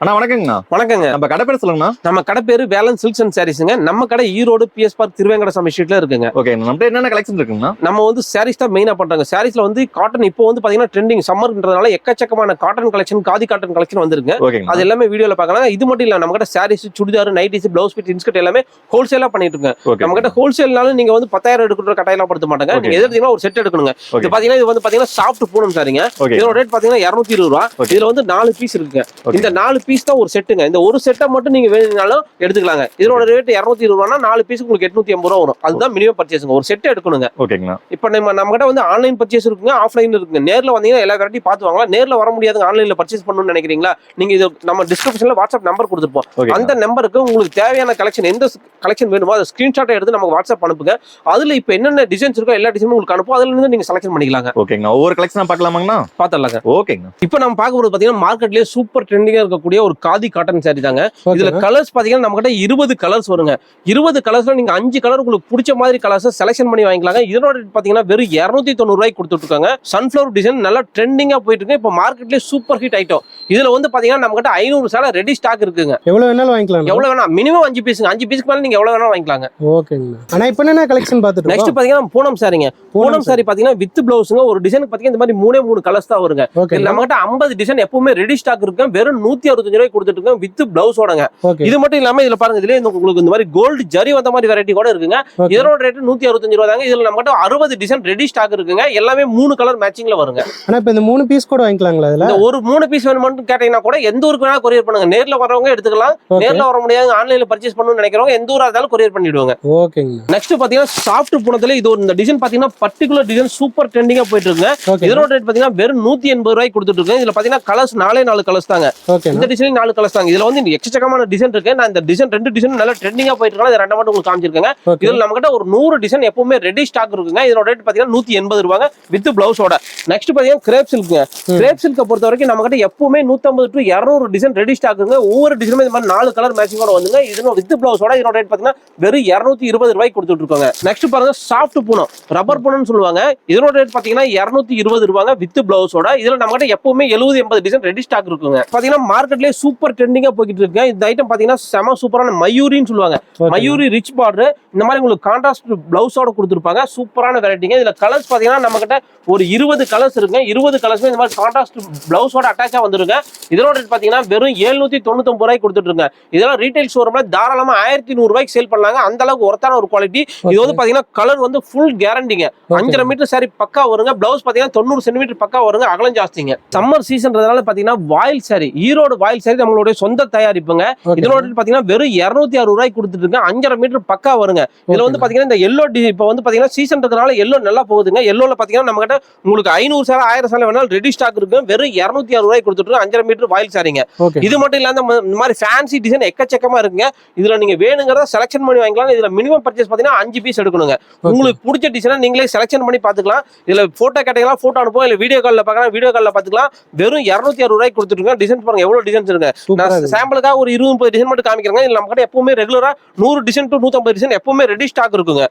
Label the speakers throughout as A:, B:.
A: அண்ணா வணக்கங்கண்ணா.
B: வணக்கங்க.
A: நம்ம கடை பேர் சொல்லுங்கண்ணா.
B: நம்ம கடை பேரு வேலன் சில்க்ஸ் அண்ட் சாரீஸ்ங்க. நம்ம கடை ஈரோடு பிஎஸ் பார்க் திருவேங்கடசாமி ஸ்ட்ரீட்ல இருக்குங்க.
A: ஓகே, நம்ம என்னென்ன கலெக்ஷன் இருக்குங்கண்ணா?
B: நம்ம வந்து சாரீஸ் தான் மெயினா பண்றாங்க. சாரீஸ்ல வந்து காட்டன் இப்போ வந்து பாத்தீங்கன்னா ட்ரெண்டிங் சம்மர்ன்றதுனால எக்கச்சக்கமான cotton collection, khadi cotton collection வந்துருங்க. அது எல்லாமே வீடியோல பாக்கலாம். இது மட்டும் இல்ல, நம்ம கிட்ட saris, churidar, nighties, blouse bit, inskirt எல்லாமே ஹோல்சேலா பண்ணிட்டு இருக்கோம். நம்ம கிட்ட ஹோல்சேல்னாலும் நீங்க வந்து 10,000 எடுக்கிற கட்டாயெல்லாம் படுத்த மாட்டாங்க. நீங்க எதிர்த்தீங்கன்னா ஒரு செட் எடுக்கணுங்க. இது பாத்தீங்கன்னா இது வந்து பாத்தீங்கன்னா சாஃப்ட் பூனம் சாரிங்க. இதோட ரேட் பாத்தீங்கன்னா 220 ரூபா. இதுல வந்து 4 பீஸ் இருக்குங்க. இந்த 4 பீஸ் தான் ஒரு செட்டுங்க. இந்த ஒரு செட்டை மட்டும் நீங்க வேணும்னாலும் எடுத்துக்கலாங்க. இதோட ரேட் 220 ரூபானா 4 பீஸ் உங்களுக்கு 880 ரூபா வரும். அதுதான் மினிமம் பர்ச்சேஸ்ங்க. ஒரு செட் எடுக்கணுங்க.
A: ஓகேங்களா.
B: இப்போ நம்ம கிட்ட வந்து ஆன்லைன் பர்ச்சேஸ் இருக்குங்க, ஆஃப்லைன் இருக்குங்க. நேர்ல வந்தீங்கன்னா எல்லா வெரைட்டி பார்த்து வாங்கலாம். நேர்ல வர முடியாதுங்க, ஆன்லைன்ல பர்ச்சேஸ் பண்ணணும்னு நினைக்கிறீங்களா? நீங்க இது நம்ம டிஸ்கிரிப்ஷன்ல வாட்ஸ்அப் நம்பர் கொடுத்துருப்போம். அந்த நம்பருக்கு உங்களுக்கு தேவையான கலெக்ஷன், எந்த கலெக்ஷன் வேணுமோ அதை ஸ்கிரீன்ஷாட் எடுத்து நமக்கு வாட்ஸ்அப் அனுப்புங்க. அதுல இப்போ என்னென்ன டிசைன்ஸ் இருக்கோ எல்லா டிசைனும் உங்களுக்கு அனுப்பும். அதுல இருந்து நீங்க செலக்ஷன் பண்ணிக்கலாங்க.
A: ஓகேங்க. ஒவ்வொரு கலெக்ஷனா பார்க்கலாமாங்கண்ணா?
B: பாத்துடலாங்க.
A: ஓகேங்க.
B: இப்போ நம்ம பார்க்க போறது பாத்தீங்கன்னா மார்க்கெட்லயே சூப்பர் ட்ரெண்டிங்கா இருக்கக்கூடிய ஒரு காதி காட்டன் சாரி தாங்க. இதுல கலர்ஸ் பாத்தீங்கன்னா நம்ம கிட்ட 20 கலர்ஸ் வருங்க. 20 கலர்ஸ்ல நீங்க 5 கலர் உங்களுக்கு பிடிச்ச மாதிரி கலர்ஸ் செலக்ஷன் பண்ணி வாங்கிக்கலாங்க. இதோட பாத்தீங்கன்னா வெறும் 290 ரூபாய்க்கு கொடுத்துட்டு இருக்காங்க. சன்ஃபிளவர் டிசைன் நல்லா ட்ரெண்டிங்கா போயிட்டு இருக்கு. இப்போ மார்க்கெட்லயே சூப்பர் ஹிட் ஐட்டம். இதுல வந்து பாத்தீங்கன்னா நம்ம கிட்ட 500 சேலை ரெடி ஸ்டாக் இருக்குங்க.
C: எவ்வளவு வேணாலும் வாங்கிக்கலாம்.
B: எவ்வளவு வேணா, மினிமம் 5 பீஸ்ங்க. 5 பீஸ்க்கு மேல நீங்க எவ்வளவு வேணாலும் வாங்கிக்கலாங்க.
C: ஓகேங்க. ஆனா இப்போ என்ன கலெக்ஷன் பார்த்துட்டு
B: நெக்ஸ்ட் பாத்தீங்கன்னா பூனம் சாரிங்க. பூனம் சாரி பாத்தீங்கன்னா வித் பிளவுஸ்ங்க. ஒரு டிசைனுக்கு பாத்தீங்கன்னா இந்த மாதிரி 3 கலர்ஸ் தான் வருங்க. நம்ம கிட்ட 50 டிசைன் எப்பவுமே ரெடி ஸ்டாக் இருக்கு. வெறும் 165 ரூபாய்க்கு கொடுத்துட்டு இருக்கோம் வித் பிளவுஸோடங்க. இது மட்டும் இல்லாம இதுல பாருங்க, இதுல உங்களுக்கு இந்த மாதிரி கோல்டு ஜரி வந்த மாதிரி வெரைட்டி கூட இருக்குங்க. இதோட ரேட் 165 ரூபாய் தாங்க. இதுல நம்ம கிட்ட 60 டிசைன் ரெடி ஸ்டாக் இருக்குங்க. எல்லாமே 3 கலர் மேட்சிங்ல வருங்க.
C: ஆனா இப்போ இந்த 3 பீஸ் கூட வாங்கிக்கலாங்களா? இதுல
B: இந்த ஒரு 3 பீஸ் வேணும்னு கேட்டீங்கன்னா கூட எந்த ஊருக்கு வேணா கொரியர் பண்ணுங்க. நேர்ல வரவங்க எடுத்துக்கலாம். நேர்ல வர முடியாது, ஆன்லைன்ல பர்ச்சேஸ் பண்ணணும்னு நினைக்கிறவங்க எந்த ஊரா இருந்தாலும் கொரியர் பண்ணிடுவாங்க.
C: ஓகேங்க.
B: நெக்ஸ்ட் பாத்தீங்கன்னா சாஃப்ட் பூனத்துல இது இந்த டிசைன் பாத்தீங்கன்னா பர்టిక్యులர் டிசைன் சூப்பர் ட்ரெண்டிங்கா போயிட்டு இருக்குங்க. இதோட ரேட் பாத்தீங்கன்னா வெறும் 180 ரூபாய்க்கு கொடுத்துட்டு இருக்கேன். இதுல பாத்தீங்கன்னா கலர்ஸ் 4 கலர்ஸ் தாங்க. இந்த டிசைன் 4 கலர்ஸ் தாங்க. இதுல வந்து எக்கச்சக்கமான டிசைன் இருக்கு. நான் இந்த டிசைன் 2 டிசைன் நல்லா ட்ரெண்டிங்கா போயிட்டு இருக்காங்க. இது ரெண்டு மட்டும் உங்களுக்கு காமிச்சிருக்கேங்க. இதுல நம்ம கிட்ட ஒரு 100 டிசைன் எப்பவுமே ரெடி ஸ்டாக் இருக்குங்க. இதோட ரேட் பாத்தீங்கன்னா 180 ரூபாங்க வித் பிளவுஸோட. நெக்ஸ்ட் பாத்தீங்கன்னா கிரேப் சில்க்ங்க. கிரேப் சில்க பொறுத்த வரைக்கும் நம்ம கிட்ட எப்பவுமே 150 டு 200 டிசைன் ரெடி ஸ்டாக் இருக்குங்க. ஒவ்வொரு டிசைனுமே இந்த மாதிரி 4 கலர் மேட்சிங்கோட வந்துங்க. இது வித் பிளவுஸோட. இதோட ரேட் பாத்தீங்கன்னா வெறும் 220 ரூபாய்க்கு கொடுத்துட்டு இருக்காங்க. நெக்ஸ்ட் பாருங்க சாஃப்ட் பூனம், ரப்பர் பூனம்னு சொல்லுவாங்க. இதோட ரேட் பாத்தீங்கன்னா 220 ரூபாங்க வித் பிளவுஸோட. இதுல நம்ம கிட்ட எப்பவுமே 70-80 டிசைன் ரெடி ஸ்டாக் இருக்குங்க. பாத்தீங்கன்னா மார்க்கெட்லயே சூப்பர் ட்ரெண்டிங்கா போயிட்டு இருக்கு. இந்த ஐட்டம் பாத்தீங்கன்னா செம சூப்பரான மயூரின்னு சொல்லுவாங்க. Mayuri rich border. இந்த மாதிரி உங்களுக்கு கான்ட்ராஸ்ட் பிளவுஸோட கொடுத்துருப்பாங்க. சூப்பரான வெரைட்டிங்க. இதுல கலர்ஸ் பாத்தீங்கன்னா நம்ம கிட்ட ஒரு 20 கலர்ஸ் இருக்குங்க. 20 கலர்ஸ் இந்த மாதிரி கான்ட்ராஸ்ட் பிளவுஸோட அட்டாச்சா வந்துருங்க. இதோட ரேட் பாத்தீங்கன்னா வெறும் 799 ரூபாய்க்கு கொடுத்துட்டு இருக்காங்க. இதெல்லாம் ரீட்டைல் ஷோரூம்ல தாராளமா 1100 ரூபாய்க்கு சேல் பண்ணலாங்க. அந்த அளவுக்கு ஒர்த்தான ஒரு குவாலிட்டி. இது வந்து பாத்தீங்கன்னா கலர் வந்து ஃபுல் கேரண்டிங்க. 5.5 மீட்டர் சாரி பக்கா வருங்க. பிளவுஸ் பாத்தீங்கன்னா 90 சென்டிமீட்டர் பக்கா வருங்க. அகலம் ஜாஸ்திங்க. சம்மர் சீசன்றதுனால பாத்தீங்கன்னா வாயில் சாரி, ஈரோடு வாயில் சாரி நம்மளுடைய சொந்த தயாரிப்புங்க. இதோட பாத்தீங்கன்னா வெறும் 260 ரூபாய்க்கு கொடுத்துட்டு இருக்காங்க. 5.5 மீட்டர் பக்கா வருங்க. இதுல வந்து பாத்தீங்கன்னா இந்த எல்லோ இப்ப வந்து பாத்தீங்கன்னா சீசன்றதுனால எல்லோ நல்லா போகுதுங்க. எல்லோல பாத்தீங்கன்னா நம்ம கிட்ட உங்களுக்கு 500 சேலை 1000 சேலை வேணாலும் ரெடி ஸ்டாக் இருக்கு. வெறும் 260 ரூபாய்க்கு கொடுத்துட்டு 5.5 மீட்டர் வாயில் சாரிங்க. இது மட்டும் இல்லாம இந்த மாதிரி ஃபேன்சி டிசைன் எக்கச்சக்கமா இருக்குங்க. இதுல நீங்க வேணுங்கிறத செலக்ஷன் பண்ணி வாங்கிக்கலாம். இதுல மினிமம் பர்ச்சேஸ் பாத்தீங்கன்னா 5 பீஸ் எடுக்கணுங்க. உங்களுக்கு பிடிச்ச டிசைனை நீங்களே செலக்ஷன் பண்ணி பாத்துக்கலாம். இதுல போட்டோ கேட்டீங்களா போட்டோ அனுப்புவோம், இல்ல வீடியோ கால்ல பார்க்கலாம், வீடியோ கால்ல பாத்துக்கலாம். வெறும் 260 ரூபாய்க்கு கொடுத்துட்டு இருக்காங்க. டிசைன் பாருங்க எவ்வளவு டிசைன்ஸ் இருக்கு. நான் சாம்பிளுக்காக ஒரு 20-30 டிசைன் மட்டும் காமிக்கிறேங்க. இதுல நம்ம கிட்ட எப்பவுமே ரெகுலரா 100 டிசைன் டு 150 டிசைன் எப்பவுமே ரெடி ஸ்டாக் இருக்குங்க.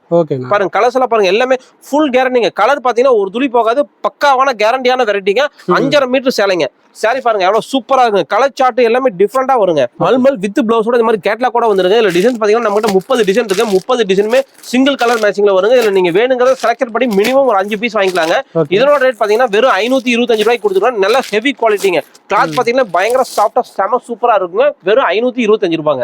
B: பாருங்க கலர்ஸ் எல்லாம் பாருங்க, எல்லாமே ஃபுல் கேரண்டிங்க. கலர் பாத்தீங்கன்னா ஒரு துளி போகாது. பக்காவான கேரண்டியான வெரைட்டிங்க. 5.5 மீட்டர் சேலைங்க. சாரி பாருங்க எவ்வளவு சூப்பரா இருக்கு. கலர் சார்ட் எல்லாமே டிஃபரெண்டா வருங்க. மல்மல் வித் பிளவுஸோட இந்த மாதிரி கேட்லாக் கூட வந்துருங்க. இதுல டிசைன் பாத்தீங்கன்னா நம்ம கிட்ட 30 டிசைன் இருக்கு. 30 டிசைனுமே சிங்கிள் கலர் மேட்சிங்ல வருங்க. இதுல நீங்க வேணுங்கிறத செலக்ட் பண்ணி மினிமம் ஒரு 5 பீஸ் வாங்கிக்கலாங்க. இதோட ரேட் பாத்தீங்கன்னா வெறும் 525 ரூபாய்க்கு கொடுத்துருக்காங்க. நல்ல ஹெவி குவாலிட்டிங்க. கிளாத் பாத்தீங்கன்னா பயங்கர சாஃப்டா செம சூப்பரா இருக்குங்க. வெறும் 525 ரூபாங்க.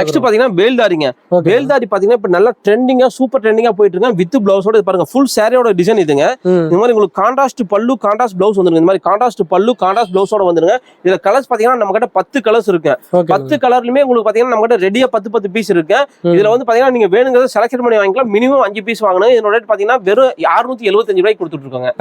B: நெக்ஸ்ட் பாத்தீங்கன்னா பேல்தாரிங்க. பேல்தாரி பாத்தீங்கன்னா இப்ப நல்லா ட்ரெண்டிங்கா சூப்பர் ட்ரெண்டிங்கா போயிட்டு இருக்கு. வித் பிளவுஸோட பாருங்க ஃபுல் சாரியோட டிசைன் இதுங்க. இந்த மாதிரி உங்களுக்கு கான்ட்ராஸ்ட் பல்லு, கான்ட்ராஸ்ட் பிளவுஸ் வந்துருங்க. இந்த மாதிரி கான்ட்ராஸ்ட் பல்லு, கான்ட்ராஸ்ட் பிளவுஸோட வந்துருங்க. இதுல கலர்ஸ் பாத்தீங்கன்னா நம்ம கிட்ட 10 கலர்ஸ் இருக்கு. 10 கலர்லயுமே உங்களுக்கு பாத்தீங்கன்னா நம்ம கிட்ட ரெடியா 10 பீஸ் இருக்கு. இதுல வந்து பாத்தீங்கன்னா நீங்க வேணுங்கிறத செலக்ட் பண்ணி வாங்கிக்கலாம். மினிமம் 5 பீஸ் வாங்கணும். இதோட ரேட் பாத்தீங்கன்னா வெறும் 675 ரூபாய்க்கு கொடுத்துட்டு இருக்காங்க.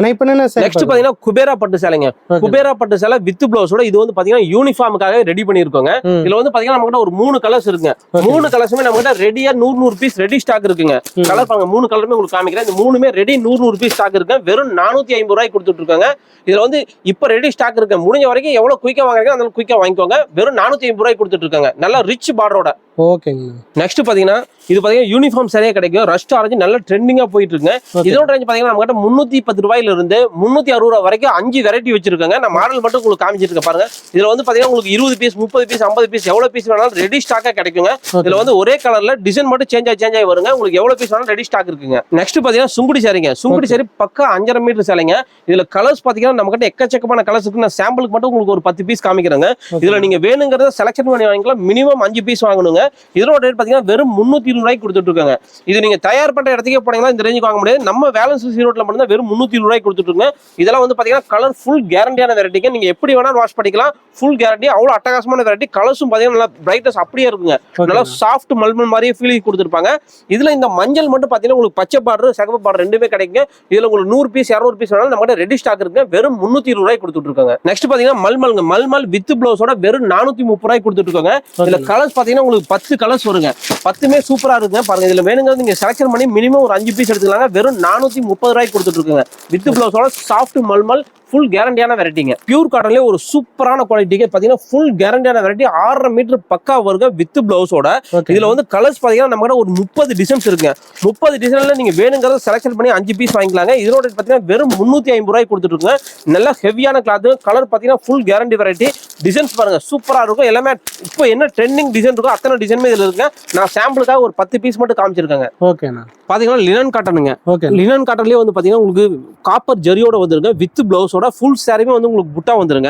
B: நெக்ஸ்ட் பாத்தீங்கன்னா குபேரா பட்டு சேலைங்க. குபேரா பட்டு சேலை வித் பிளவுஸோட. இது வந்து பாத்தீங்கன்னா யூனிஃபார்முக்காக ரெடி பண்ணிருக்கோங்க. இதுல வந்து பாத்தீங்கன்னா நம்ம கிட்ட ஒரு 3 கலர்ஸ் இருக்கு. 3 கலர்ஸுமே நம்ம கிட்ட ரெடியா 100 பீஸ் ரெடி ஸ்டாக் இருக்குங்க. கலர் பாருங்க 3 கலருமே உங்களுக்கு காமிக்கிறேன். இந்த 3மே ரெடி 100 பீஸ் ஸ்டாக் இருக்கு. வெறும் 450 ரூபாய்க்கு கொடுத்துட்டு இருக்காங்க. இதுல வந்து இப்ப ரெடி ஸ்டாக் இருக்கு. முடிஞ்ச வரைக்கும் எவ்வளவு குயிக்கா வாங்குறீங்க அந்த குயிக்கா வாங்கிக்கோங்க. வெறும் 450 ரூபாய்க்கு கொடுத்துட்டு இருக்காங்க. நல்லா ரிச் பார்டரோட.
C: ஓகேங்கண்ணா.
B: நெக்ஸ்ட் பாத்தீங்கன்னா இது பாத்தீங்கன்னா யூனிஃபார்ம் சரியா கிடைக்கும். ரஸ்ட் ஆரஞ்சு நல்ல ட்ரெண்டிங்கா போயிட்டு இருக்குங்க. இதோட ரேஞ்ச் பாத்தீங்கன்னா நம்ம கிட்ட 310 ரூபாயில இருந்து 360 ரூபாய் வரைக்கும் 5 வெரைட்டி வச்சிருக்காங்க. நான் மாடல் மட்டும் உங்களுக்கு காமிச்சிருக்கேன் பாருங்க. இதுல வந்து பாத்தீங்கன்னா உங்களுக்கு 20 பீஸ் 30 பீஸ் 50 பீஸ் எவ்வளவு பீஸ் வேணாலும் ரெடி ஸ்டாக்கா கிடைக்குங்க. இதுல வந்து ஒரே கலர்ல டிசைன் மட்டும் சேஞ்ச் ஆகி வருங்க. உங்களுக்கு எவ்வளவு பீஸ் வேணாலும் ரெடி ஸ்டாக் இருக்குங்க. நெக்ஸ்ட் பாத்தீங்கன்னா சுங்குடி சாரிங்க. சுங்குடி சாரி பக்கா 5.5 மீட்டர் சேலைங்க. இதுல கலர்ஸ் பாத்தீங்கன்னா நம்ம கிட்ட எக்கச்சக்கமான கலர்ஸ் இருக்கு. நான் சாம்பிளுக்கு மட்டும் உங்களுக்கு ஒரு 10 பீஸ் காமிக்கிறேங்க. இதுல நீங்க வேணுங்கிறத செலக்ஷன் பண்ணி வாங்கிக்கலாம். மினிமம் 5 பீஸ் வாங்கணுங்க. இதோட ரேட் பாத்தீங்கன்னா வெறும் 320 ரூபாய்க்கு கொடுத்துட்டு இருக்காங்க. இது நீங்க தயார் பண்ற இடத்துக்கே போனீங்கன்னா இந்த ரேஞ்சுக்கு வாங்க முடியாது. நம்ம வேலன்ஸ் ஈரோட்ல மட்டும் தான் வெறும் 320 ரூபாய்க்கு கொடுத்துட்டு இருக்காங்க. இதெல்லாம் வந்து பாத்தீங்கன்னா கலர் ஃபுல் கேரண்டியான வெரைட்டிங்க. நீங்க எப்படி வேணாலும் வாஷ் பண்ணிக்கலாம். Full guarantee. அவ்வளவு அட்டகாசமான வெரைட்டி. கலர்ஸும் பாத்தீங்கன்னா நல்லா பிரைட்னஸ் அப்படியே இருக்குங்க. நல்லா சாஃப்ட் மல்மல் மாதிரியே ஃபீலிங் கொடுத்துருப்பாங்க. இதுல இந்த மஞ்சள் மட்டும் பாத்தீங்கன்னா உங்களுக்கு பச்சை பார்டர் சிகப்பு பார்டர் ரெண்டுமே கிடைக்குங்க. இதுல உங்களுக்கு 100 பீஸ் 200 பீஸ் வேணாலும் நம்ம கிட்ட ரெடி ஸ்டாக் இருக்குங்க. வெறும் 320 ரூபாய்க்கு கொடுத்துட்டு இருக்காங்க. நெக்ஸ்ட் பாத்தீங்கன்னா மல்மல்ங்க. மல்மல் வித் பிளவுஸோட வெறும் 430 ரூபாய்க்கு கொடுத்துட்டு இருக்காங்க. இதுல கலர்ஸ் பாத்தீங்கன்னா உங்களுக்கு 10 கலர்ஸ் வருங்க. 10மே சூப்பரா இருக்குங்க. பாருங்க இதுல வேணுங்கிறது நீங்க செலக்ஷன் பண்ணி மினிமம் ஒரு 5 பீஸ் எடுத்துக்கலாங்க. வெறும் 430 ரூபாய்க்கு கொடுத்துட்டு இருக்காங்க. வித் பிளவுஸோட சாஃப்ட் மல்மல் ஃபுல் கேரண்டியான வெரைட்டிங்க. பியூர் காட்டன்லேயே ஒரு சூப்பரான குவாலிட்டிக்கு பார்த்தீங்கன்னா ஃபுல் கேரண்டியான வெரைட்டி. 6.5 மீட்டர் பக்கா வருங்க வித் பிளவுஸோட. இதுல வந்து கலர்ஸ் பார்த்தீங்கன்னா நம்ம கிட்ட ஒரு 30 டிசைன்ஸ் இருக்குங்க. 30 டிசைன்ல நீங்க வேணுங்கிறத செலக்ஷன் பண்ணி 5 பீஸ் வாங்கிக்கலாங்க. இதோட பார்த்தீங்கன்னா வெறும் 350 ரூபாய்க்கு கொடுத்துட்டு இருக்குங்க. நல்ல ஹெவியான கிளாத். கலர் பார்த்தீங்கன்னா ஃபுல் கேரண்டி வெரைட்டி. டிசைன்ஸ் பாருங்க சூப்பரா இருக்கும். எல்லாமே இப்போ என்ன ட்ரெண்டிங் டிசைன் இருக்கோ அத்தனை டிசைனுமே இதுல இருக்குங்க. நான் சாம்பிளுக்காக ஒரு 10 பீஸ் மட்டும் காமிச்சிருக்காங்க.
C: ஓகேண்ணா.
B: பாத்தீங்கன்னா லினன் காட்டனுங்க. லினன் காட்டன்லயே வந்து பாத்தீங்கன்னா உங்களுக்கு காப்பர் ஜரியோட வந்துருங்க. வித் பிளவுஸோட ஃபுல் சாரியுமே வந்து உங்களுக்கு புட்டா வந்துருங்க.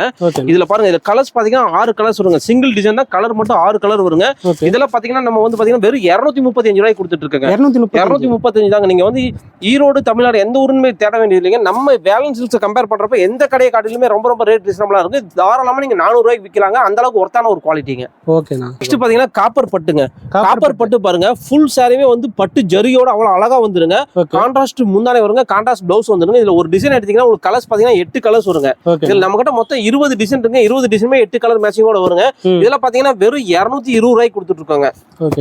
B: இதுல பாருங்க இதுல கலர்ஸ் பாத்தீங்கன்னா 6 கலர்ஸ் வருங்க. சிங்கிள் டிசைன் தான். கலர் மட்டும் 6 கலர் வருங்க. இதெல்லாம் பாத்தீங்கன்னா நம்ம வந்து பாத்தீங்கன்னா வெறும் 235 ரூபாய்க்கு கொடுத்துட்டு இருக்காங்க. 235 தாங்க. நீங்க வந்து ஈரோடு தமிழ்நாடு எந்த ஊருமே தேட வேண்டியது இல்லைங்க. நம்ம வேலன்ஸ் சில்க்ஸ் கம்பேர் பண்றப்ப எந்த கடையை காட்டிலுமே ரொம்ப ரேட் ரீசனபிளா இருக்கு. தாராளமா நீங்க 400 ரூபாய்க்கு விற்கலாங்க. அந்த அளவுக்கு ஒர்த்தான ஒரு குவாலிட்டிங்க.
C: ஓகேண்ணா.
B: நெக்ஸ்ட் பாத்தீங்கன்னா காப்பர் பட்டுங்க. காப்பர் பட்டு பாருங்க ஃபுல் சாரியுமே வந்து பட்டு ஜரியோட அவ்வளவு அழகா வந்துருங்க. கான்ட்ராஸ்ட் முந்தானே வருங்க. கான்ட்ராஸ்ட் பிளவுஸ் வந்துருங்க. இதுல ஒரு டிசைன் எடுத்தீங்கன்னா உங்களுக்கு கலர்ஸ் பாத்தீங்கன்னா 8 கலர்ஸ் வருங்க. இதுல நம்ம கிட்ட மொத்தம் 20 டிசைன் இருக்குங்க. 20 டிசைனுமே 8 கலர் மேட்சிங்கோட வருங்க. இதெல்லாம் பாத்தீங்கன்னா வெறும் 220 ரூபாய்க்கு கொடுத்துட்டு இருக்காங்க.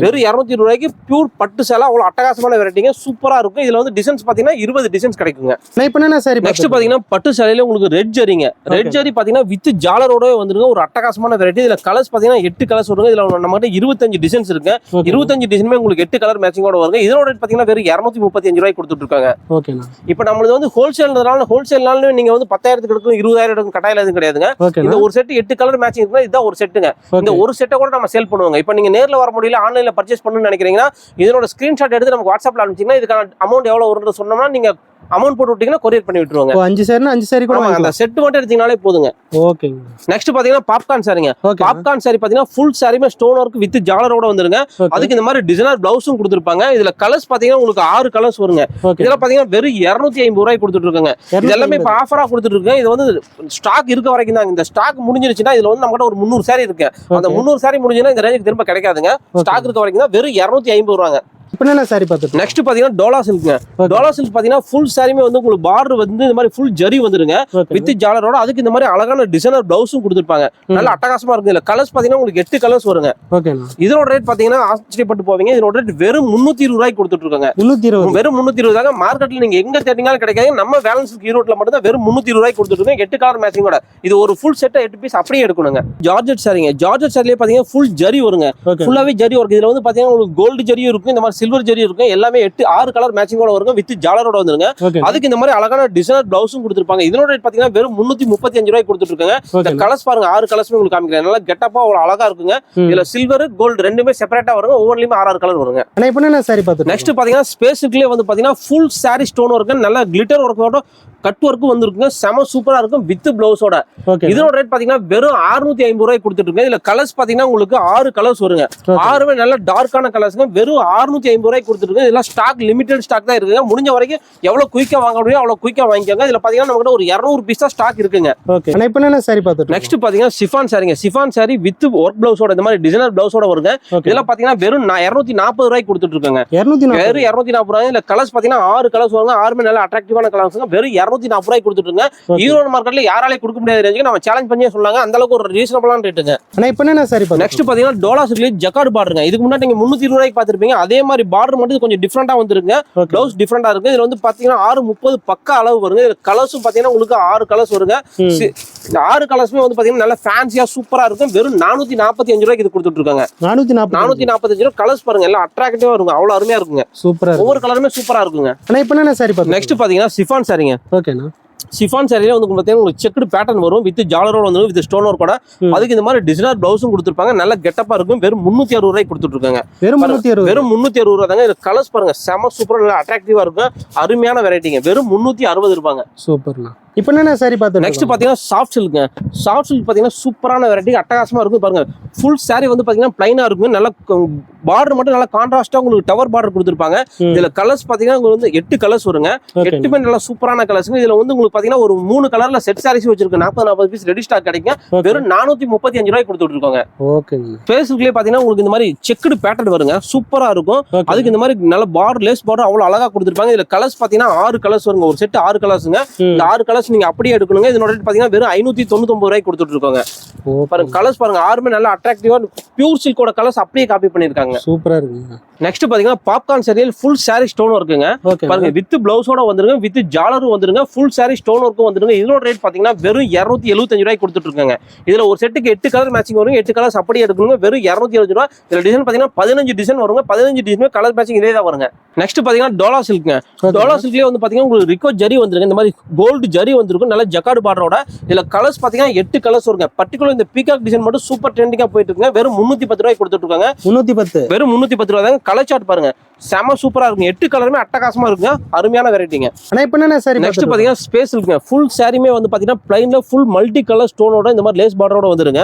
B: வெறும் 220 ரூபாய்க்கு பியூர் பட்டு சேலை. அவ்வளவு அட்டகாசமான வெரைட்டிங்க. சூப்பரா இருக்கும். இதுல வந்து டிசைன்ஸ் பாத்தீங்கன்னா 20 டிசைன்ஸ் கிடைக்குங்க. நெக்ஸ்ட் பாத்தீங்கன்னா பட்டு சேலையில உங்களுக்கு ரெட் ஜரிங்க. ரெட் ஜரி பாத்தீங்கன்னா வித் ஜாலரோட வந்துருங்க. ஒரு அட்டகாசமான வெரைட்டி. இதுல கலர்ஸ் பாத்தீங்கன்னா 8 கலர்ஸ் வருங்க. இதுல நம்ம கிட்ட 25 டிசைன்ஸ் இருக்கு. 25 டிசைனுமே உங்களுக்கு 8 கலர் மேட்சிங்கோட வருங்க. இதோட ரேட் பாத்தீங்கன்னா வெறும் 235 ரூபாய்க்கு கொடுத்துட்டு இருக்காங்க. இப்போ நம்மளுக்கு வந்து ஹோல்சேல்னால நீங்க வந்து 10,000 எடுக்கும் 20,000 எடுக்கும் கட்டாயில எதுவும் கிடையாதுங்க. இந்த ஒரு செட் 8 கலர் மேட்சிங் இருக்குன்னா இதுதான் ஒரு செட்டுங்க. இந்த ஒரு செட்டை கூட நம்ம சேல் பண்ணுவாங்க. இப்போ நீங்க நேர்ல வர முடியல ஆன்லைன்ல பர்ச்சேஸ் பண்ணணும்னு நினைக்கிறீங்கன்னா இதனோட ஸ்கிரீன்ஷாட் எடுத்து நமக்கு வாட்ஸ்அப்ல அனுப்பிச்சீங்கன்னா இதுக்கான அமௌண்ட் எவ்வளவு வரும்னு சொன்னோம்னா நீங்க அமௌண்ட் போட்டு விட்டீங்கன்னா கொரியர் பண்ணி விட்டுருவாங்க. 5 சாரி கூட அந்த செட் மட்டும் எடுத்தீங்கனாலே போதுங்க. ஓகேங்க. நெக்ஸ்ட் பாத்தீங்கன்னா பாப்கார்ன் சாரிங்க. பாப்கார்ன் சாரி பாத்தீங்கன்னா ஃபுல் சாரிமே ஸ்டோன் வர்க் வித் ஜாலரோட வந்துருங்க. அதுக்கு இந்த மாதிரி டிசைனர் பிளவுஸும் கொடுத்துருப்பாங்க. இதுல கலர்ஸ் பாத்தீங்கன்னா உங்களுக்கு 6 கலர்ஸ் வருங்க. இதெல்லாம் பாத்தீங்கன்னா வெறும் 250 ரூபாய்க்கு கொடுத்துட்டு இருக்காங்க. இது எல்லாமே இப்ப ஆஃபரா கொடுத்துட்டு இருக்காங்க. இது வந்து ஸ்டாக் இருக்க வரைக்கும் தான். இந்த ஸ்டாக் முடிஞ்சிருச்சுன்னா இதுல வந்து நம்ம கிட்ட ஒரு 300 சாரி இருக்கு. அந்த 300 சாரி முடிஞ்சுன்னா இந்த ரேஞ்சுக்கு திரும்ப கிடைக்காதுங்க. ஸ்டாக் இருக்க வரைக்கும் தான். வெறும் 250 ரூபாங்க. நெக்ஸ்ட் பாத்தீங்கன்னா டோலா சில்க்ங்க. டோலா சில்க் பாத்தீங்கன்னா ஃபுல் சாரியுமே வந்து உங்களுக்கு பார்டர் வந்து இந்த மாதிரி ஃபுல் ஜரி வந்துருங்க. வித் ஜாலரோட அதுக்கு இந்த மாதிரி அழகான டிசைனர் பிளவுஸும் கொடுத்துருப்பாங்க. நல்ல அட்டகாசமா இருக்கு. இதுல கலர்ஸ் பாத்தீங்கன்னா உங்களுக்கு 8 கலர்ஸ் வருங்க. இதோட ரேட் பாத்தீங்கன்னா ஆச்சரியப்பட்டு போவீங்க. இதோட ரேட் வெறும் 320 ரூபாய்க்கு கொடுத்துட்டு இருக்காங்க. வெறும் 320 தாங்க. மார்க்கெட்ல நீங்க எங்க தேடினாலும் கிடைக்காது. நம்ம வேலன்ஸ் ஈரோட்ல மட்டும் தான் வெறும் 320 ரூபாய்க்கு கொடுத்துட்டு இருக்காங்க. 8 கலர் மேட்சிங்கோட. இது ஒரு ஃபுல் செட் 8 பீஸ் அப்படியே எடுக்கணுங்க. ஜார்ஜெட் சாரிங்க. ஜார்ஜெட் சாரிலேயே பாத்தீங்கன்னா ஃபுல் ஜரி வருங்க. ஃபுல்லாவே ஜரி வரும். இதுல வந்து பாத்தீங்கன்னா உங்களுக்கு கோல்டு ஜரியும் இருக்கும். இந்த மாதிரி சில்வர் ஜரி இருக்கும். எல்லாமே 6 கலர் மேட்சிங்கோட வருங்க. வித் ஜாலரோட வந்துருங்க. அதுக்கு இந்த மாதிரி அழகான டிசைனர் பிளவுஸும் கொடுத்துருப்பாங்க. இதோட ரேட் பாத்தீங்கன்னா வெறும் 335 ரூபாய்க்கு கொடுத்துட்டு இருக்காங்க. இந்த கலர்ஸ் பாருங்க 6 கலர்ஸ் உங்களுக்கு காமிக்கிறேன். நல்லா கெட்டப்பா அவ்வளவு அழகா இருக்குங்க. இதுல சில்வர் கோல்டு ரெண்டுமே செப்பரேட்டா வருங்க. ஒவ்வொன்றுலயுமே 6 கலர் வருங்க. நெக்ஸ்ட் பாத்தீங்கன்னா ஸ்பேஸுக்குள்ளே வந்து பாத்தீங்கன்னா ஃபுல் சாரி ஸ்டோன் ஒர்க் நல்ல கிளிட்டர் ஒர்க்கோட கட் ஒர்க்கும் வந்துருக்குங்க. செம சூப்பரா இருக்கும் வித் பிளவுஸோட. இதோட ரேட் பாத்தீங்கன்னா வெறும் 650 ரூபாய்க்கு கொடுத்துட்டு இருக்கு. இதுல கலர்ஸ் பாத்தீங்கன்னா உங்களுக்கு 6 கலர்ஸ் வருங்க. 6மே நல்ல டார்க்கான கலர்ஸ்ங்க. வெறும் 650 ரூபாய்க்கு கொடுத்துட்டு இருக்கு. இதெல்லாம் ஸ்டாக் லிமிடெட் ஸ்டாக் தான் இருக்குங்க. முடிஞ்ச வரைக்கும் எவ்வளவு குயிக்கா வாங்க முடியும் அவ்வளவு குயிக்கா வாங்கிக்கோங்க. இதுல பாத்தீங்கன்னா நம்ம கிட்ட ஒரு 200 பீஸ் தான் ஸ்டாக் இருக்குங்க. நெக்ஸ்ட் பாத்தீங்கன்னா சிஃபான் சாரிங்க. சிஃபான் சாரி வித் ஒர்க் பிளவுஸோட இந்த மாதிரி டிசைனர் பிளவுஸோட வருங்க. இதெல்லாம் பாத்தீங்கன்னா வெறும் 240 ரூபாய்க்கு கொடுத்துட்டு இருக்காங்க. வெறும் 240 ரூபாய். இல்ல கலர்ஸ் பாத்தீங்கன்னா 6 கலர்ஸ் வருங்க. 6மே நல்ல அட்ராக்டிவான கலர்ஸ். வெறும் 240 ரூபாய்க்கு கொடுத்துட்டு இருங்க. ஈரோடு மார்க்கெட்ல யாராலே கொடுக்க முடியாத ரேஞ்சுக்கு நம்ம சேலஞ்ச் பண்ணியே சொல்லாங்க. அந்த அளவுக்கு ஒரு ரீசனபிளான ரேட்டுங்க. நெக்ஸ்ட் பாத்தீங்கன்னா டோலா சில்க்ல ஜக்கார்ட் பார்டருங்க. இதுக்கு முன்னாடி நீங்க 320 ரூபாய்க்கு பாத்திருப்பீங்க. அதே மாதிரி பார்டர் மட்டும் கொஞ்சம் டிஃபரெண்டா வந்துருங்க. பிளவுஸ் டிஃபரெண்டா இருக்கு. இதுல வந்து பாத்தீங்கன்னா 630 பக்கா அளவு வருங்க. இதுல கலர்ஸும் பாத்தீங்கன்னா உங்களுக்கு 6 கலர்ஸ் வருங்க. இந்த 6 கலர்ஸுமே வந்து பாத்தீங்கன்னா நல்லா ஃபேன்சியா சூப்பரா இருக்கும். வெறும் 445 ரூபாய்க்கு இது கொடுத்துட்டு இருக்காங்க. 445 ரூபாய். கலர்ஸ் பாருங்க எல்லாம் அட்ராக்டிவா இருக்கும், அவ்வளவு அருமையா இருக்குங்க.
C: சூப்பரா
B: ஒவ்வொரு கலருமே சூப்பரா இருக்குங்க.
C: ஆனா இப்போ என்ன சாரி பாத்தீங்க?
B: நெக்ஸ்ட் பாத்தீங்கன்னா சிஃபான் சாரிங்க.
C: ஓகேண்ணா.
B: சிஃபான் சாரியில வந்து பாத்தீங்கன்னா உங்களுக்கு செக்குடு பேட்டர்ன் வரும், வித் ஜாலரோட வந்து வித் ஸ்டோன் ஒர்க் கூட. அதுக்கு இந்த மாதிரி டிசைனர் பிளவுஸும் கொடுத்துருப்பாங்க, நல்ல கெட்டப்பா இருக்கும். வெறும் 360 ரூபாய்க்கு கொடுத்துட்டு இருக்காங்க.
C: வெறும் 360
B: ரூபாய் தாங்க. இது கலர்ஸ் பாருங்க செம சூப்பரா, நல்லா அட்ராக்டிவா இருக்கும், அருமையான வெரைட்டிங்க. வெறும் 360 ரூபாங்க.
C: சூப்பர்ண்ணா. இப்போ என்ன சாரி பாத்தீங்க?
B: நெக்ஸ்ட் பாத்தீங்கன்னா சாஃப்ட் சில்க்ங்க. சாஃப்ட் சில்க் பாத்தீங்கன்னா சூப்பரான வெரைட்டி, அட்டகாசமா இருக்கும். பாருங்க ஃபுல் சாரி வந்து பாத்தீங்கன்னா பிளைனா இருக்கும். நல்லா பார்டர் மட்டும் நல்லா கான்ட்ராஸ்டா உங்களுக்கு டவர் பார்டர் கொடுத்துருப்பாங்க. இதுல கலர்ஸ் பாத்தீங்கன்னா உங்களுக்கு வந்து 8 கலர்ஸ் வருங்க. 8மே நல்லா சூப்பரான கலர்ஸ்ங்க. இதுல வந்து உங்களுக்கு பாத்தீங்கன்னா ஒரு 3 கலர்ல செட் சாரீஸ் வச்சிருக்கு. 40 பீஸ் ரெடி ஸ்டாக் கிடைக்கும். வெறும் 435 ரூபாய்க்கு கொடுத்துட்டு இருக்காங்க.
C: ஓகேங்க.
B: ஃபேஸ்புக்லயே பாத்தீங்கன்னா உங்களுக்கு இந்த மாதிரி செக்குடு பேட்டர்ன் வருங்க, சூப்பரா இருக்கும். அதுக்கு இந்த மாதிரி நல்ல பார்டர் லேஸ் பார்டர் அவ்வளவு அழகா கொடுத்துருப்பாங்க. இதுல கலர்ஸ் பாத்தீங்கன்னா 6 கலர்ஸ் வருங்க. ஒரு செட் 6 கலர்ஸ்ங்க. இந்த 6 கலர்ஸ் நீங்க அப்படியே எடுக்கணுங்க. இதனோட ரேட் பாத்தீங்கன்னா வெறும் 599 ரூபாய்க்கு கொடுத்துட்டு இருக்காங்க. பாருங்க கலர்ஸ் பாருங்க, 6மே நல்லா அட்ராக்டிவா பியூர் சில்கோட கலர்ஸ் அப்படியே காப்பி பண்ணிருக்காங்க.
C: சூப்பரா இருக்குங்க.
B: நெக்ஸ்ட் பாத்தீங்கன்னா பாப்கார்ன் சாரியில் ஃபுல் சாரி ஸ்டோன் ஒர்க்குங்க. பாருங்க வித் பிளவுஸோட வந்துருங்க, வித் ஜாலரும் வந்துருங்க, ஃபுல் சாரி ஸ்டோன் ஒர்க்கும் வந்துருங்க. இதோட ரேட் பாத்தீங்கன்னா வெறும் 275 ரூபாய்க்கு கொடுத்துட்டு இருக்காங்க. இதுல ஒரு செட்டுக்கு 8 கலர் மேட்சிங் வரும். 8 கலர்ஸ் அப்படியே எடுக்கணுங்க. வெறும் 270 ரூபாய். இதுல டிசைன் பாத்தீங்கன்னா 15 டிசைன் வருங்க. 15 டிசைன் கலர் மேட்சிங் இதே தான் வருங்க. நெக்ஸ்ட் பாத்தீங்கன்னா டோலா சில்க்ங்க. டோலா சில்க்லயே வந்து பாத்தீங்கன்னா உங்களுக்கு ரிக்கோ ஜரி வந்துருங்க. இந்த மாதிரி கோல்டு ஜரி வந்திருக்கும், நல்ல ஜக்கார்டு பார்டரோட. இதுல கலர்ஸ் பாத்தீங்கன்னா 8 கலர்ஸ் வருங்க. பர்టిక్యులர் இந்த பீகாக் டிசைன் மட்டும் சூப்பர் ட்ரெண்டிங்கா போயிட்டு இருக்குங்க. வெறும் 310 ரூபாய்க்கு கொடுத்துட்டு இருக்காங்க. 310. வெறும் 310 ரூபாய் தாங்க. கலர் சார்ட் பாருங்க செம சூப்பரா இருக்கும். 8 கலருமே அட்டகாசமா இருக்குங்க, அருமையான வெரைட்டிங்க.
C: ஆனா இப்போ என்ன சாரி?
B: நெக்ஸ்ட் பாத்தீங்கன்னா ஸ்பேஸ் இருக்குங்க. ஃபுல் சாரிமே வந்து பாத்தீங்கன்னா பிளைன்ல ஃபுல் மல்டி கலர் ஸ்டோனோட இந்த மாதிரி லேஸ் பார்டரோட வந்துருங்க.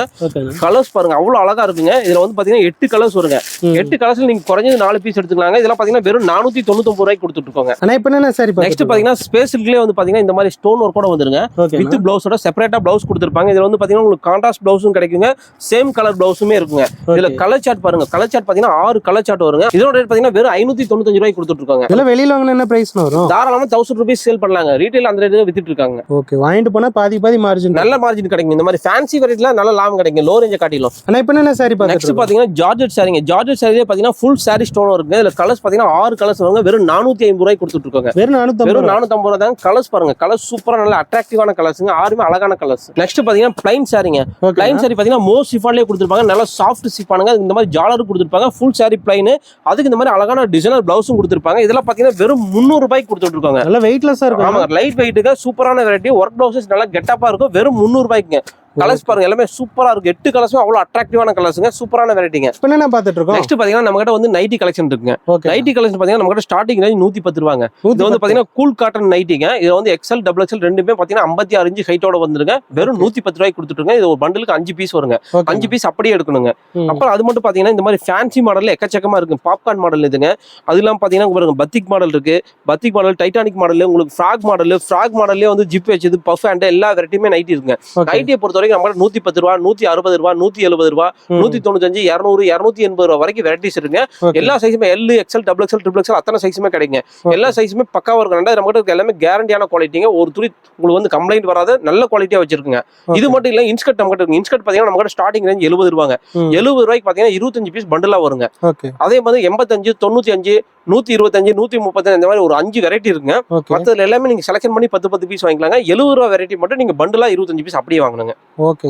B: கலர்ஸ் பாருங்க அவ்வளவு அழகா இருக்குங்க. இதுல வந்து பாத்தீங்கன்னா 8 கலர்ஸ் வருங்க. 8 கலர்ஸ்ல நீங்க குறைஞ்சது 4 பீஸ் எடுத்துக்கலாங்க. இதெல்லாம் பாத்தீங்கன்னா வெறும் 499 ரூபாய்க்கு கொடுத்துட்டு இருக்காங்க.
C: ஆனா இப்போ என்ன சாரி?
B: நெக்ஸ்ட் பாத்தீங்கன்னா ஸ்பேஸ் சில்க்லயே வந்து பாத்தீங்கன்னா இந்த மாதிரி ஸ்டோன் ஒர்க்கோட வந்துருங்க. வித் பிளவுஸோட செப்பரேட்டா பிளவுஸ் கொடுத்துருப்பாங்க. இதுல வந்து பாத்தீங்கன்னா உங்களுக்கு கான்ட்ராஸ்ட் பிளவுஸும் கிடைக்குங்க, சேம் கலர் பிளவுஸுமே இருக்குங்க. இதுல கலர் சார்ட் பாருங்க. கலர் சார்ட் பாத்தீங்கன்னா 6 கலர் சார்ட் வருங்க. இதோட ரேட் பாத்தீங்கன்னா வெறும் 595 ரூபாய்க்கு கொடுத்துட்டு இருக்காங்க.
C: இதெல்லாம் வெளியில வாங்கினா என்ன பிரைஸ் வரும்?
B: தாராளமா 1000 ரூபீஸ் சேல் பண்ணலாங்க. ரீட்டைல் அந்த ரேட்டுக்கு வித்துட்டு இருக்காங்க.
C: ஓகே, வாங்கிட்டு போனா பாதி மார்ஜின்,
B: நல்ல மார்ஜின் கிடைக்கும். இந்த மாதிரி ஃபேன்சி வெரைட்டில நல்ல லாபம் கிடைக்கும், லோ ரேஞ்ச் காட்டிலும்.
C: ஆனா இப்போ என்ன சாரி பாத்தீங்க?
B: நெக்ஸ்ட் பாத்தீங்கன்னா ஜார்ஜெட் சாரிங்க. ஜார்ஜெட் சாரியே பாத்தீங்கன்னா ஃபுல் சாரி ஸ்டோன் இருக்கு. இதுல கலர்ஸ் பாத்தீங்கன்னா 6 கலர்ஸ் வருங்க. வெறும் 450 ரூபாய்க்கு கொடுத்துட்டு இருக்காங்க.
C: வெறும் 450
B: ரூபாய் தான். கலர்ஸ் பாருங்க, கலர்ஸ் சூப்பரா நல்ல அட்ராக்டிவான கலர்ஸ்ங்க. 6மே அழகான கலர்ஸ். நெக்ஸ்ட் பாத்தீங்கன்னா பிளைன் சாரிங்க. பிளைன் சாரி பாத்தீங்கன்னா மோ சிஃபான்லயே கொடுத்துருப்பாங்க. நல்ல சாஃப்ட் சிஃபானுங்க. இந்த மாதிரி ஜாலர் கொடுத்துருப்பாங்க. ஃபுல் சாரி பிளைன், அதுக்கு இந்த மாதிரி அழகான டிசைனர் பிளவுஸும் கொடுத்துருப்பாங்க. இதெல்லாம் பாத்தீங்கன்னா வெறும் 300 ரூபாய்க்கு கொடுத்துட்டு இருக்காங்க.
C: நல்ல வெயிட்லெஸ்ஸா இருக்கும்.
B: ஆமா, லைட் வெயிட்டுக்கு சூப்பரான வெரைட்டி. ஒர்க் பிளவுசஸ் நல்லா கெட்டப்பா இருக்கும். வெறும் 300 ரூபாய்க்குங்க. கலர்ஸ் பாருங்க எல்லாமே சூப்பரா இருக்கு. 8 கலர்ஸும் அவ்வளவு அட்ராக்டிவான கலர்ஸ்ங்க, சூப்பரான வெரைட்டிங்க.
C: இப்போ என்ன பாத்துட்டு இருக்கோம்?
B: நெக்ஸ்ட் பாத்தீங்கன்னா நம்ம கிட்ட வந்து நைட்டி கலெக்ஷன் இருக்குங்க. நைட்டி கலெக்ஷன் பாத்தீங்கன்னா நம்ம கிட்ட ஸ்டார்டிங் ரேஞ்ச் 110 ரூபாங்க. இது வந்து பாத்தீங்கன்னா கூல் காட்டன் நைட்டிங்க. இது வந்து எக்ஸ்எல் டபுள் எக்ஸ்எல் ரெண்டுமே பாத்தீங்கன்னா 56 இன்ச் ஹைட்டோட வந்துருங்க. வெறும் 110 ரூபாய்க்கு கொடுத்துட்டுங்க. இது ஒரு பண்டலுக்கு 5 பீஸ் வருங்க. 5 பீஸ் அப்படியே எடுக்கணுங்க. அப்புறம் அது மட்டும் பாத்தீங்கன்னா இந்த மாதிரி ஃபேன்சி மாடல்ல எக்கச்சக்கமா இருக்கு. பாப்கார்ன் மாடல் இதுங்க. அது இல்லாம பாத்தீங்கன்னா பாருங்க பத்திக் மாடல் இருக்கு. பத்திக் மாடல், டைட்டானிக் மாடல், உங்களுக்கு ஃப்ராக் மாடல்லே வந்து ஜிப் வச்சது, பஃப் ஹேண்ட் எல்லா வெரைட்டியுமே நைட்டி இருக்குங்க. நைட்டியை பொறுத்த வரைக்கும் நம்ம 110 ரூபாய், 160 ரூபாய், 170 ரூபாய், 195, 200, 280 ரூபாய் வரைக்கும் வெரைட்டிஸ் இருக்குங்க. எல்லா சைஸுமே L, XL, double XL, triple XL அத்தனை சைஸுமே கிடைக்குங்க. எல்லா சைஸுமே பக்காவா இருக்கும். நம்ம கிட்ட எல்லாமே கேரண்டியான குவாலிட்டிங்க. ஒரு துணி உங்களுக்கு வந்து கம்ப்ளைண்ட் வராத நல்ல குவாலிட்டியா வச்சிருக்குங்க. இது மட்டும் இல்ல, இன்ஸ்கர்ட் நம்ம கிட்ட இருக்கு. இன்ஸ்கர்ட் பாத்தீங்கன்னா நம்ம கிட்ட ஸ்டார்டிங் ரேஞ்ச் 70 ரூபாங்க. 70 ரூபாய்க்கு பாத்தீங்கன்னா 25 பீஸ் பண்டலா வருங்க. அதே மாதிரி 85, 95, 125, 135 இந்த மாதிரி ஒரு 5 வெரைட்டி இருக்குங்க. மத்ததுல எல்லாமே நீங்க செலக்ஷன் பண்ணி 10 பீஸ் வாங்கிக்கலாங்க. 70 ரூபாய் வெரைட்டி மட்டும் நீங்க பண்டலா 25 பீஸ் அப்படியே வாங்கணுங்க.
C: ஓகே.